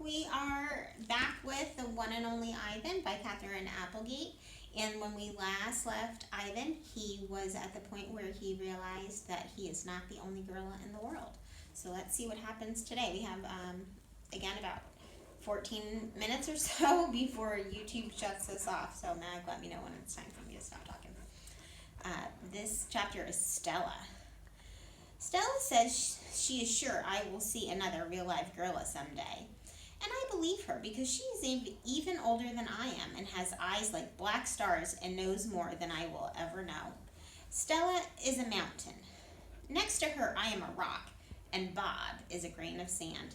We are back with The One and Only Ivan by Catherine Applegate. And when we last left Ivan, he was at the point where he realized that he is not the only gorilla in the world. So let's see what happens today. We have, again, about 14 minutes or so before YouTube shuts us off. So Mag, let me know when it's time for me to stop talking. This chapter is Stella. Stella says she is sure I will see another real-life gorilla someday. And I believe her because she is even older than I am and has eyes like black stars and knows more than I will ever know. Stella is a mountain. Next to her, I am a rock, and Bob is a grain of sand.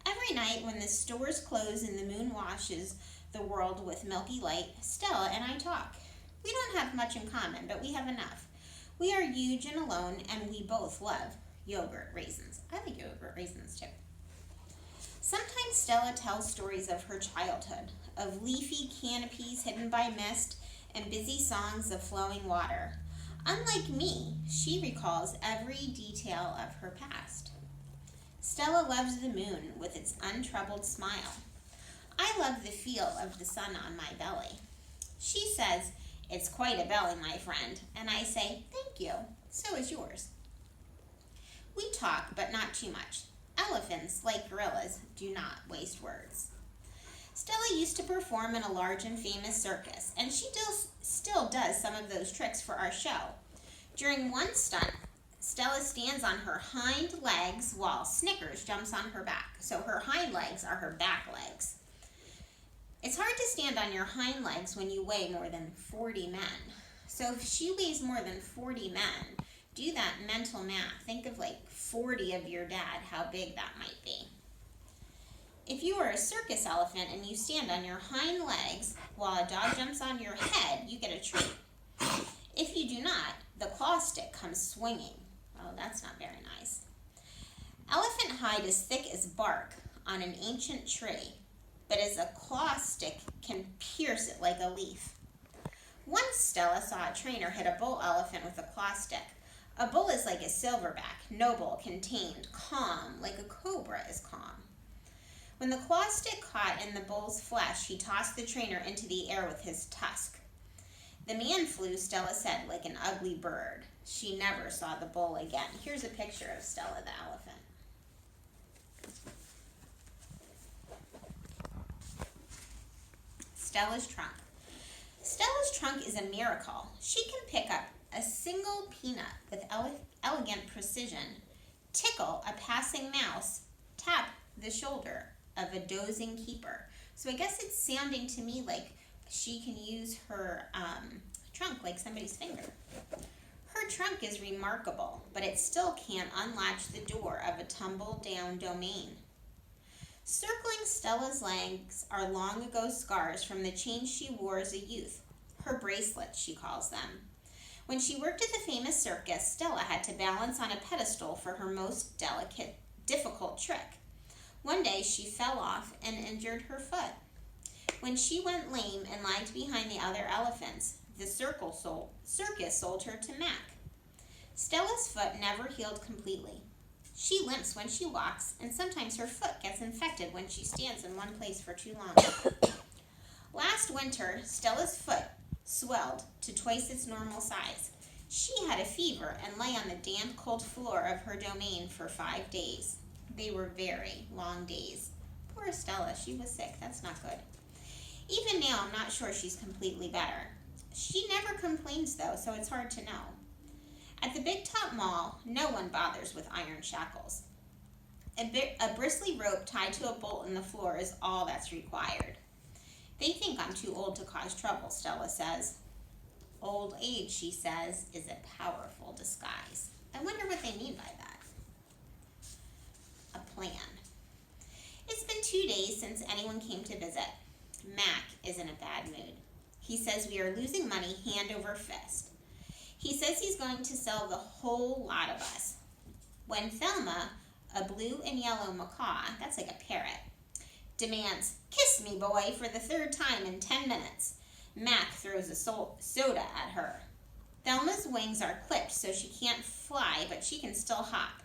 Every night when the stores close and the moon washes the world with milky light, Stella and I talk. We don't have much in common, but we have enough. We are huge and alone, and we both love yogurt raisins. I like yogurt raisins too. Sometimes Stella tells stories of her childhood, of leafy canopies hidden by mist and busy songs of flowing water. Unlike me, she recalls every detail of her past. Stella loves the moon with its untroubled smile. I love the feel of the sun on my belly. She says, "It's quite a belly, my friend," and I say, "Thank you, so is yours." We talk, but not too much. Elephants, like gorillas, do not waste words. Stella used to perform in a large and famous circus, and she still does some of those tricks for our show. During one stunt, Stella stands on her hind legs while Snickers jumps on her back. So her hind legs are her back legs. It's hard to stand on your hind legs when you weigh more than 40 men. So if she weighs more than 40 men, do that mental math. Think of like 40 of your dad, how big that might be. If you are a circus elephant and you stand on your hind legs while a dog jumps on your head, you get a treat. If you do not, the claw stick comes swinging. Oh, that's not very nice. Elephant hide is thick as bark on an ancient tree, but as a claw stick can pierce it like a leaf. Once Stella saw a trainer hit a bull elephant with a claw stick. A bull is like a silverback, noble, contained, calm, like a cobra is calm. When the claw stick caught in the bull's flesh, he tossed the trainer into the air with his tusk. The man flew, Stella said, like an ugly bird. She never saw the bull again. Here's a picture of Stella the elephant. Stella's trunk. Stella's trunk is a miracle. She can pick up a single peanut with elegant precision, tickle a passing mouse, tap the shoulder of a dozing keeper. So I guess it's sounding to me like she can use her trunk like somebody's finger. Her trunk is remarkable, but it still can't unlatch the door of a tumble-down domain. Circling Stella's legs are long ago scars from the chains she wore as a youth, her bracelets, she calls them. When she worked at the famous circus, Stella had to balance on a pedestal for her most difficult trick. One day she fell off and injured her foot. When she went lame and lagged behind the other elephants, the circus sold her to Mac. Stella's foot never healed completely. She limps when she walks, and sometimes her foot gets infected when she stands in one place for too long. Last winter, Stella's foot swelled to twice its normal size. She had a fever and lay on the damp, cold floor of her domain for 5 days. They were very long days. Poor Stella, she was sick. That's not good. Even now, I'm not sure she's completely better. She never complains, though, so it's hard to know. At the Big Top Mall, no one bothers with iron shackles. A bristly rope tied to a bolt in the floor is all that's required. They think I'm too old to cause trouble, Stella says. Old age, she says, is a powerful disguise. I wonder what they mean by that. A plan. It's been 2 days since anyone came to visit. Mac is in a bad mood. He says we are losing money hand over fist. He says he's going to sell the whole lot of us. When Thelma, a blue and yellow macaw, that's like a parrot, demands, "Kiss me, boy," for the 3rd time in 10 minutes, Mac throws a soda at her. Thelma's wings are clipped so she can't fly, but she can still hop.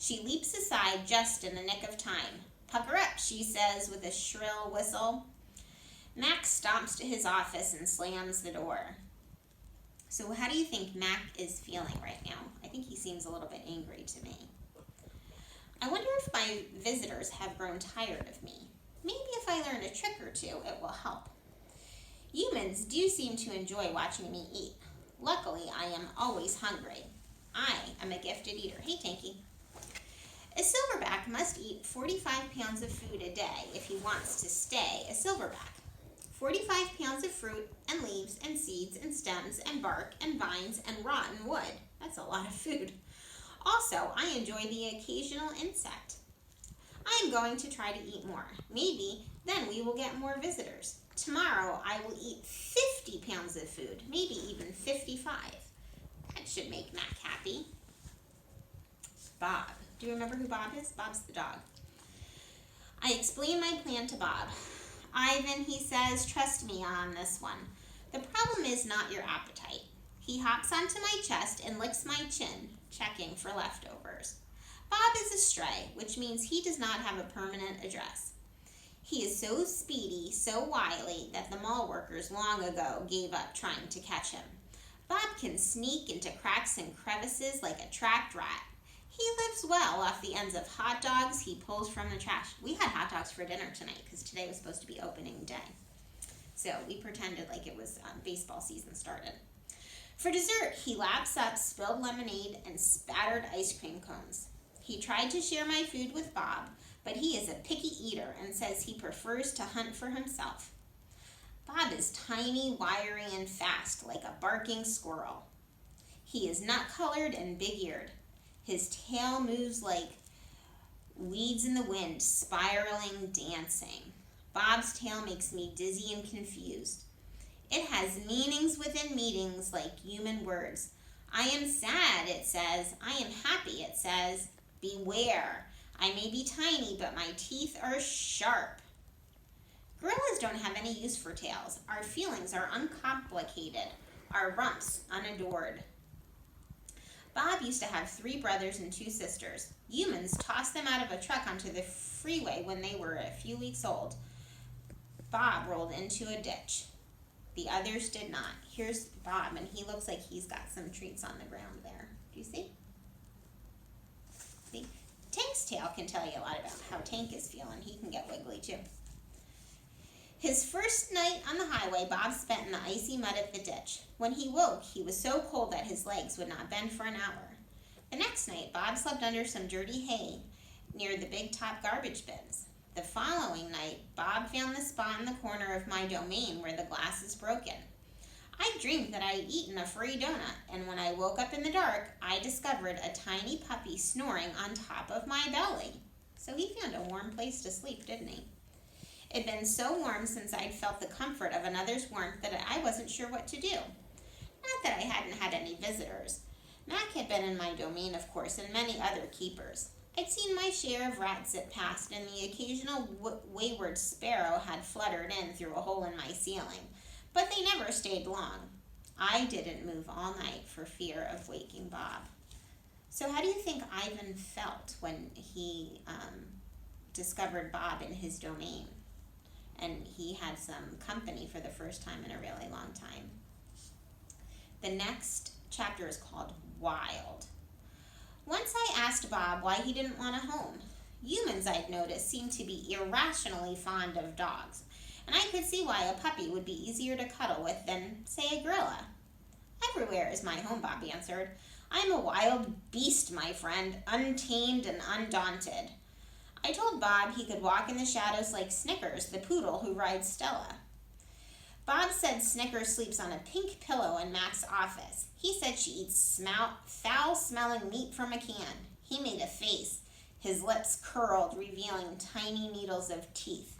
She leaps aside just in the nick of time. Pucker up, she says with a shrill whistle. Mac stomps to his office and slams the door. So how do you think Mac is feeling right now? I think he seems a little bit angry to me. I wonder if my visitors have grown tired of me. Maybe if I learn a trick or two, it will help. Humans do seem to enjoy watching me eat. Luckily, I am always hungry. I am a gifted eater. Hey, Tanky. A silverback must eat 45 pounds of food a day if he wants to stay a silverback. 45 pounds of fruit and leaves and seeds and stems and bark and vines and rotten wood. That's a lot of food. Also, I enjoy the occasional insect. I am going to try to eat more. Maybe then we will get more visitors. Tomorrow I will eat 50 pounds of food, maybe even 55. That should make Mac happy. Bob. Do you remember who Bob is? Bob's the dog. I explain my plan to Bob. Ivan, he says, trust me on this one. The problem is not your appetite. He hops onto my chest and licks my chin, checking for leftovers. Bob is a stray, which means he does not have a permanent address. He is so speedy, so wily, that the mall workers long ago gave up trying to catch him. Bob can sneak into cracks and crevices like a tracked rat. He lives well off the ends of hot dogs he pulls from the trash. We had hot dogs for dinner tonight because today was supposed to be opening day. So we pretended like it was baseball season started. For dessert, he laps up spilled lemonade and spattered ice cream cones. He tried to share my food with Bob, but he is a picky eater and says he prefers to hunt for himself. Bob is tiny, wiry, and fast, like a barking squirrel. He is nut-colored and big-eared. His tail moves like weeds in the wind, spiraling, dancing. Bob's tail makes me dizzy and confused. It has meanings within meanings like human words. I am sad, it says. I am happy, it says. Beware. I may be tiny, but my teeth are sharp. Gorillas don't have any use for tails. Our feelings are uncomplicated. Our rumps unadored. Bob used to have 3 brothers and 2 sisters. Humans tossed them out of a truck onto the freeway when they were a few weeks old. Bob rolled into a ditch. The others did not. Here's Bob, and he looks like he's got some treats on the ground there. Do you see? See? Tank's tail can tell you a lot about how Tank is feeling. He can get wiggly too. His first night on the highway, Bob spent in the icy mud of the ditch. When he woke, he was so cold that his legs would not bend for an hour. The next night, Bob slept under some dirty hay near the big top garbage bins. The following night, Bob found the spot in the corner of my domain where the glass is broken. I dreamed that I had eaten a free donut, and when I woke up in the dark, I discovered a tiny puppy snoring on top of my belly. So he found a warm place to sleep, didn't he? It had been so warm since I'd felt the comfort of another's warmth that I wasn't sure what to do. Not that I hadn't had any visitors. Mac had been in my domain, of course, and many other keepers. I'd seen my share of rats zip past, and the occasional wayward sparrow had fluttered in through a hole in my ceiling, but they never stayed long. I didn't move all night for fear of waking Bob. So how do you think Ivan felt when he discovered Bob in his domain? And he had some company for the first time in a really long time. The next chapter is called Wild. Once I asked Bob why he didn't want a home. Humans, I'd noticed, seemed to be irrationally fond of dogs, and I could see why a puppy would be easier to cuddle with than, say, a gorilla. Everywhere is my home, Bob answered. I'm a wild beast, my friend, untamed and undaunted. I told Bob he could walk in the shadows like Snickers, the poodle who rides Stella. Bob said Snickers sleeps on a pink pillow in Mac's office. He said she eats foul-smelling meat from a can. He made a face. His lips curled, revealing tiny needles of teeth.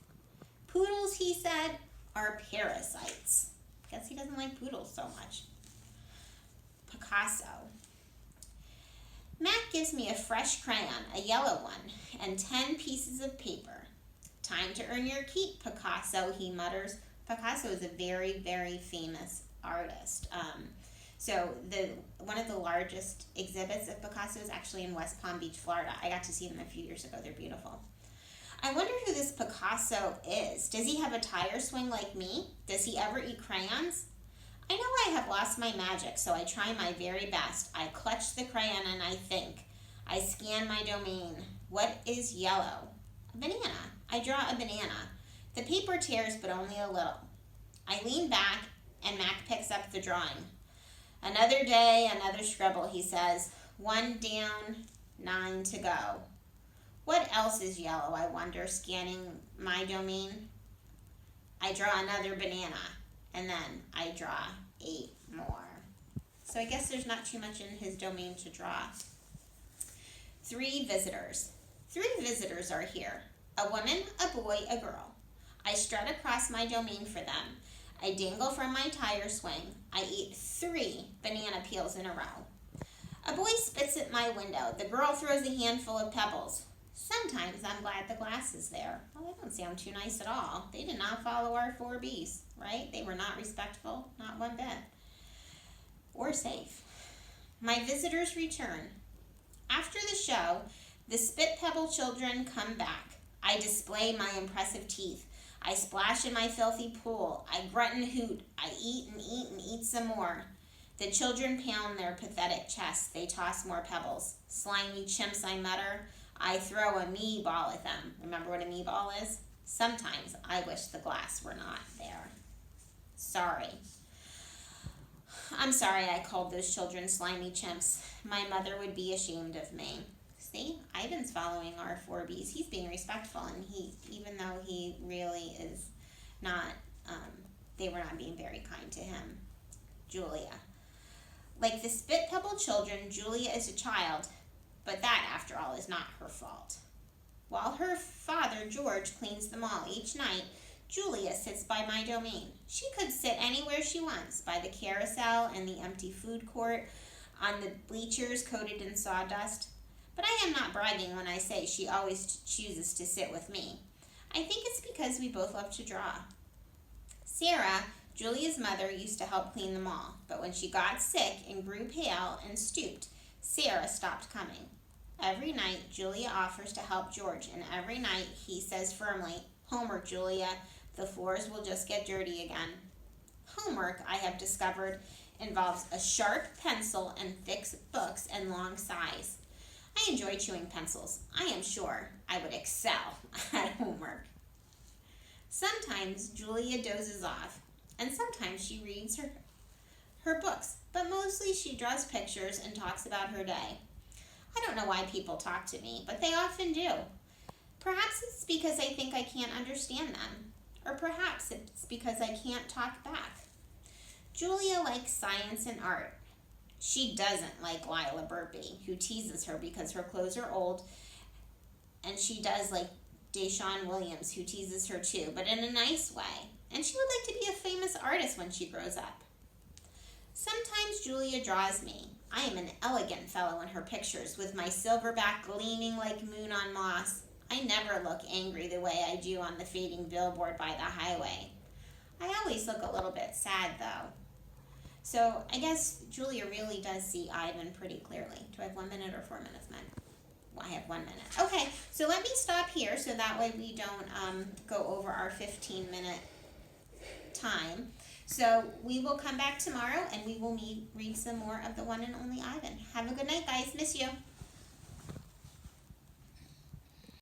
Poodles, he said, are parasites. Guess he doesn't like poodles so much. Picasso. Mac gives me a fresh crayon, a yellow one, and 10 pieces of paper. Time to earn your keep, Picasso, he mutters. Picasso is a very, very famous artist. So one of the largest exhibits of Picasso is actually in West Palm Beach, Florida. I got to see them a few years ago. They're beautiful. I wonder who this Picasso is. Does he have a tire swing like me? Does he ever eat crayons? I know I have lost my magic, so I try my very best. I clutch the crayon and I think. I scan my domain. What is yellow? A banana. I draw a banana. The paper tears, but only a little. I lean back, and Mac picks up the drawing. Another day, another scribble, he says. 1 down, 9 to go. What else is yellow, I wonder, scanning my domain? I draw another banana, and then I draw 8 more. So I guess there's not too much in his domain to draw. 3 visitors. 3 visitors are here. A woman, a boy, a girl. I strut across my domain for them. I dangle from my tire swing. I eat 3 banana peels in a row. A boy spits at my window. The girl throws a handful of pebbles. Sometimes I'm glad the glass is there. Well, they don't sound too nice at all. They did not follow our 4 Bs, right? They were not respectful, not one bit. Or safe. My visitors return. After the show, the spit pebble children come back. I display my impressive teeth. I splash in my filthy pool. I grunt and hoot. I eat and eat and eat some more. The children pound their pathetic chests. They toss more pebbles. Slimy chimps, I mutter. I throw a me ball at them. Remember what a me ball is? Sometimes I wish the glass were not there. Sorry. I'm sorry I called those children slimy chimps. My mother would be ashamed of me. See, Ivan's following our 4 Bs. He's being respectful, and even though he really is not, they were not being very kind to him. Julia. Like the spit pebble children, Julia is a child, but that, after all, is not her fault. While her father, George, cleans them all each night, Julia sits by my domain. She could sit anywhere she wants, by the carousel, in the empty food court, on the bleachers coated in sawdust. But I am not bragging when I say she always chooses to sit with me. I think it's because we both love to draw. Sarah, Julia's mother, used to help clean them all, but when she got sick and grew pale and stooped, Sarah stopped coming. Every night, Julia offers to help George, and every night he says firmly, "Homework, Julia. The floors will just get dirty again." Homework, I have discovered, involves a sharp pencil and thick books and long sighs. I enjoy chewing pencils. I am sure I would excel at homework. Sometimes Julia dozes off, and sometimes she reads her books, but mostly she draws pictures and talks about her day. I don't know why people talk to me, but they often do. Perhaps it's because I think I can't understand them, or perhaps it's because I can't talk back. Julia likes science and art. She doesn't like Lila Burpee, who teases her because her clothes are old, and she does like Deshaun Williams, who teases her too, but in a nice way. And she would like to be a famous artist when she grows up. Sometimes Julia draws me. I am an elegant fellow in her pictures, with my silverback gleaming like moon on moss. I never look angry the way I do on the fading billboard by the highway. I always look a little bit sad, though. So I guess Julia really does see Ivan pretty clearly. Do I have 1 minute or 4 minutes, Meg? Well, I have 1 minute. Okay, so let me stop here so that way we don't go over our 15-minute time. So we will come back tomorrow and we will read some more of the one and only Ivan. Have a good night, guys. Miss you.